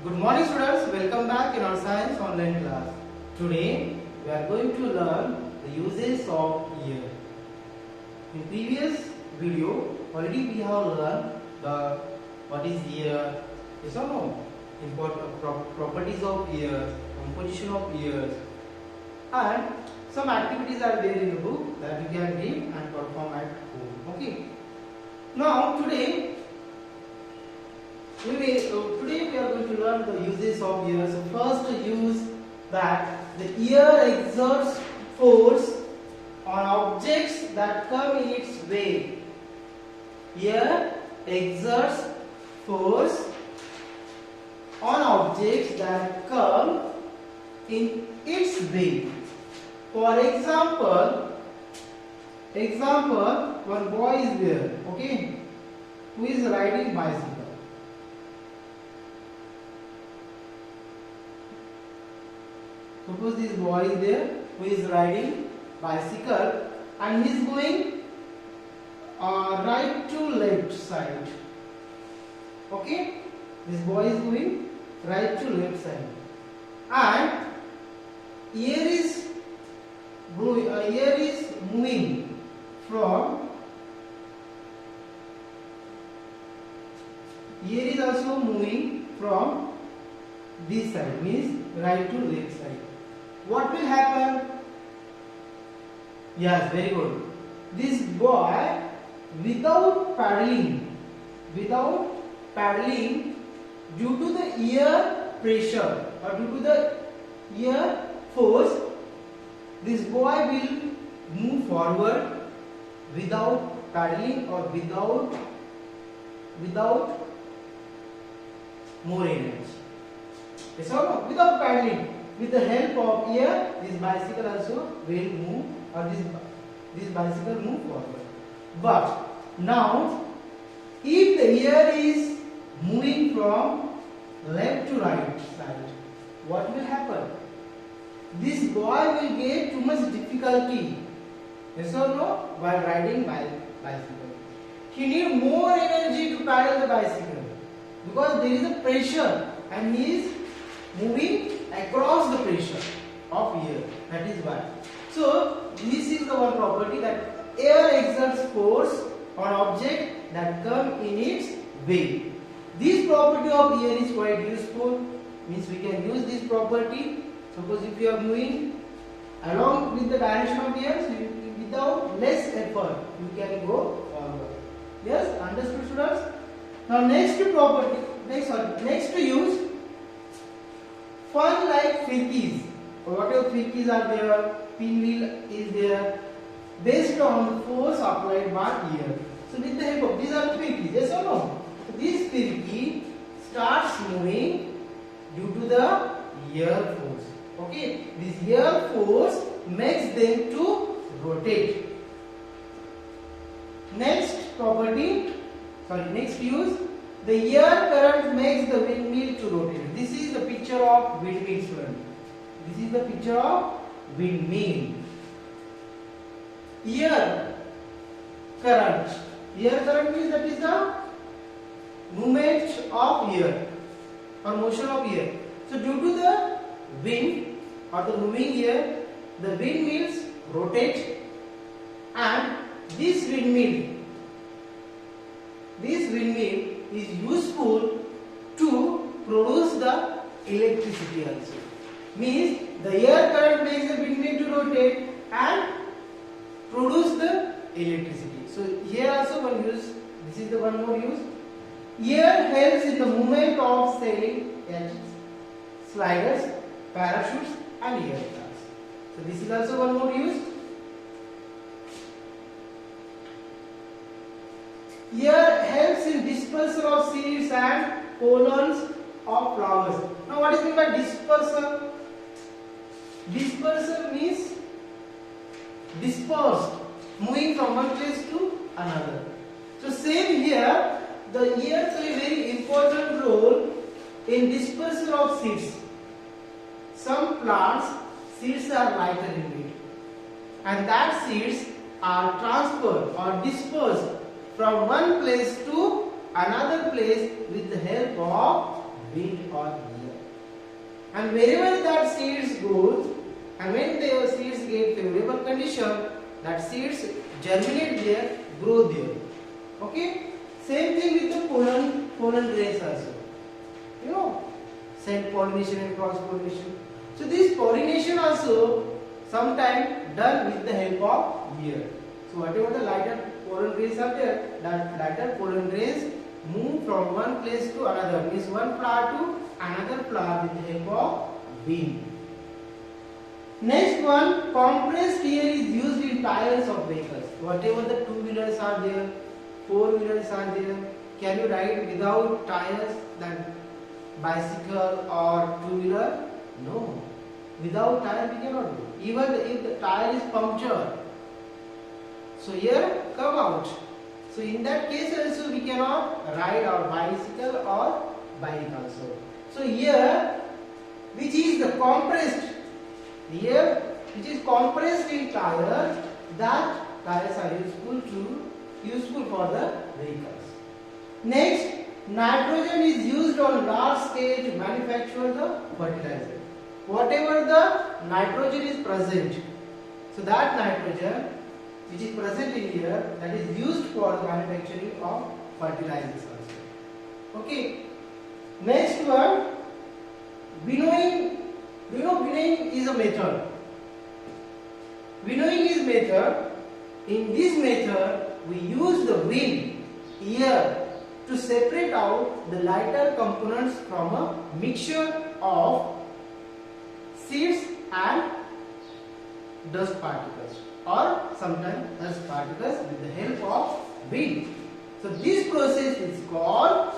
Good morning students, welcome back in our science online class. Today we are going to learn the uses of ear. In previous video already we have learned the what is ear, yes or no, important properties of ears, composition of ears, and some activities are there in the book that you can read and perform at home. Okay. Now today we are going to learn the uses of ear. So first use that the ear exerts force on objects that come in its way. Ear exerts force on objects that come in its way. For example, one boy is there, okay, who is riding bicycle. Suppose this boy is there who is riding bicycle and he is going right to left side. Okay, this boy is going right to left side, and ear is moving from. Ear is also moving from this side, means right to left side. What will happen? Yes, very good. This boy, without paddling, due to the ear pressure or due to the ear force, this boy will move forward without paddling or without more energy. Yes or no? Without paddling. With the help of ear, this bicycle also will move, or this bicycle move forward. But now, if the ear is moving from left to right side, what will happen? This boy will get too much difficulty, yes or no, while riding bicycle. He needs more energy to paddle the bicycle because there is a pressure and he is moving across the pressure of ear. That is why. So this is the one property, that air exerts force on object that come in its way. This property of ear is quite useful. Means we can use this property. Suppose if you are moving along with the direction of ear, so without less effort you can go forward. Yes, understood students? Now next to use. Fun like firkies, or whatever firkies are there, pinwheel is there, based on the force applied by ear. So with the help of these are firkies, yes or no? So this firky starts moving due to the ear force. Okay, this ear force makes them to rotate. Next use. The ear current makes the windmill to rotate. This is the picture of windmill, student. This is the picture of windmill. Ear current. Ear current means that is the movement of ear or motion of ear. So due to the wind or the moving ear, the windmills rotate, and this windmill is useful to produce the electricity also. Means the air current makes the windmill to rotate and produce the electricity. So here also one use, this is the one more use. Air helps in the movement of sailing engines, sliders, parachutes and aircrafts. So this is also one more use. Ear helps in dispersal of seeds and pollens of flowers. Now what is meant by dispersal? Dispersal means dispersed, moving from one place to another. So same here, the ears play a very important role in dispersal of seeds. Some plants, seeds are lighter in weight, and that seeds are transferred or dispersed from one place to another place with the help of wind or air. And wherever that seeds goes, and when the seeds get favorable condition, that seeds germinate there, grow there. Okay. Same thing with the pollen grains also. You know, self pollination and cross pollination. So this pollination also sometimes done with the help of air. So whatever the lighter pollen grains are there, that lighter pollen grains move from one place to another, means one flower to another flower with the help of wind. Next one, compressed air is used in tires of vehicles. Whatever the two-wheelers are there, four-wheelers are there, can you ride without tires, that bicycle or two-wheeler? No. Without tire we cannot do. Even if the tire is punctured, so air come out. So in that case also we cannot ride our bicycle or bike also. So here, which is the compressed air, which is compressed in tire, that tires are useful for the vehicles. Next, nitrogen is used on large scale to manufacture the fertilizer. Whatever the nitrogen is present, so that nitrogen which is present in here, that is used for the manufacturing of fertilizers also. Okay. Next one, winnowing. You know, winnowing is a method. Winnowing is method. In this method, we use the wind, air, to separate out the lighter components from a mixture of seeds and dust particles, or sometimes dust particles with the help of wind. So this process is called,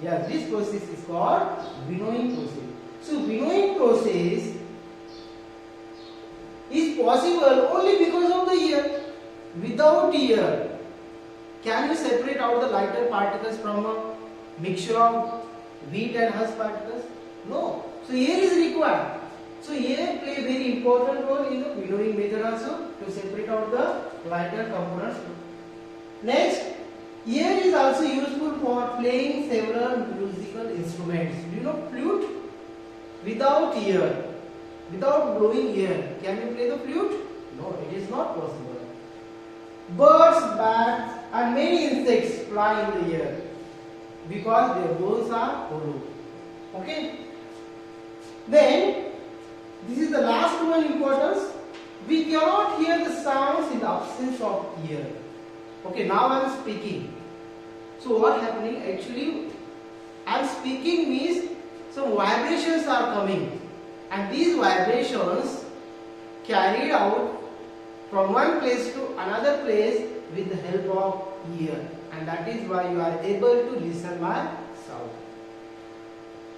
winnowing process. So winnowing process is possible only because of the air. Without air, can you separate out the lighter particles from a mixture of wheat and husk particles? No. So air is required. So air play a very important role in the winnowing method also, to separate out the lighter components. Next, air is also useful for playing several musical instruments. Do you know flute? Without air, without blowing air, can you play the flute? No, it is not possible. Birds, bats and many insects fly in the air because their bones are hollow. Okay. Then, this is the last one importance. We cannot hear the sounds in the absence of air. Okay, now I am speaking. So what happening? Actually, I am speaking means some vibrations are coming, and these vibrations carried out from one place to another place with the help of ear, and that is why you are able to listen my sound.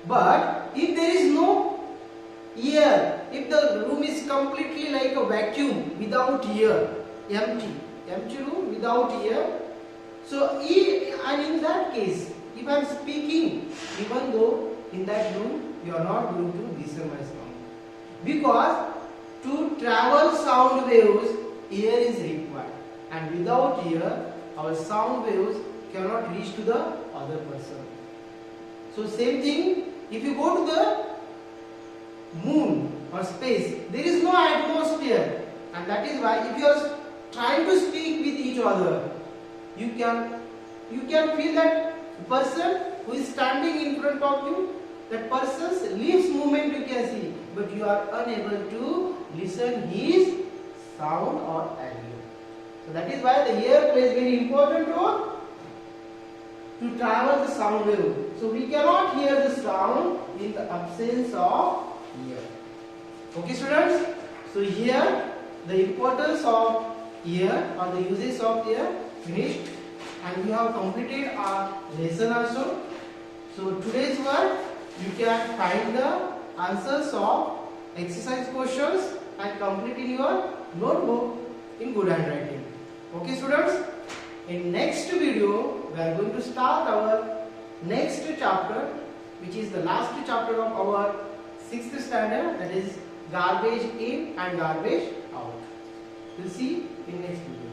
But if there is no ear, if the room is completely like a vacuum without ear, empty room without ear, so and in that case, if I am speaking, even though in that room you are not going to listen my sound, because to travel sound waves, ear is required, and without ear, our sound waves cannot reach to the other person. So same thing, if you go to the moon or space, there is no atmosphere, and that is why if you are trying to speak with each other, you can feel that person who is standing in front of you, that person's lips movement you can see, but you are unable to listen his sound or audio. So that is why the ear plays very important role to travel the sound wave. So we cannot hear the sound in the absence of ear. Okay students, so here the importance of ear or the uses of ear finished, and we have completed our lesson also. So today's work, you can find the answers of exercise questions and complete in your notebook in good handwriting. Okay students, in next video we are going to start our next chapter, which is the last chapter of our 6th standard, that is garbage in and garbage out. We'll see in next video.